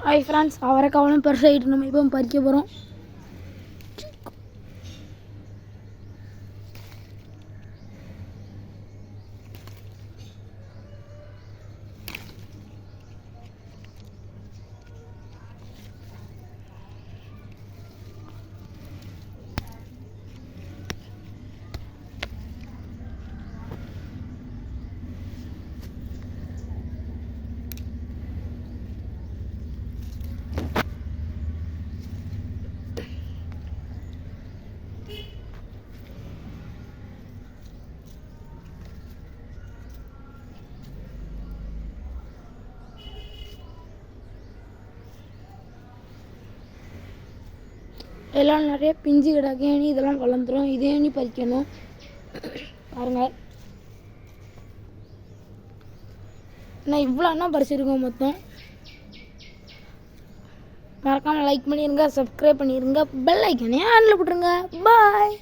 Hi friends, அவரைக்காவெல்லாம் பெருசாகிட்டு நம்ம இப்போ பறிக்க போகிறோம். எல்லாம் நிறைய பிஞ்சு கிடக்கு. ஏனி இதெல்லாம் வளர்ந்துடும். இதே ஏனி பறிக்கணும். பாருங்கள், நான் இவ்வளோன்னா பறிச்சிருக்கோம் மொத்தம். மறக்காமல் லைக் பண்ணிடுங்க, சப்ஸ்கிரைப் பண்ணிடுங்க, பெல் ஐக்கனே ஆனில் போட்டுருங்க. பாய்.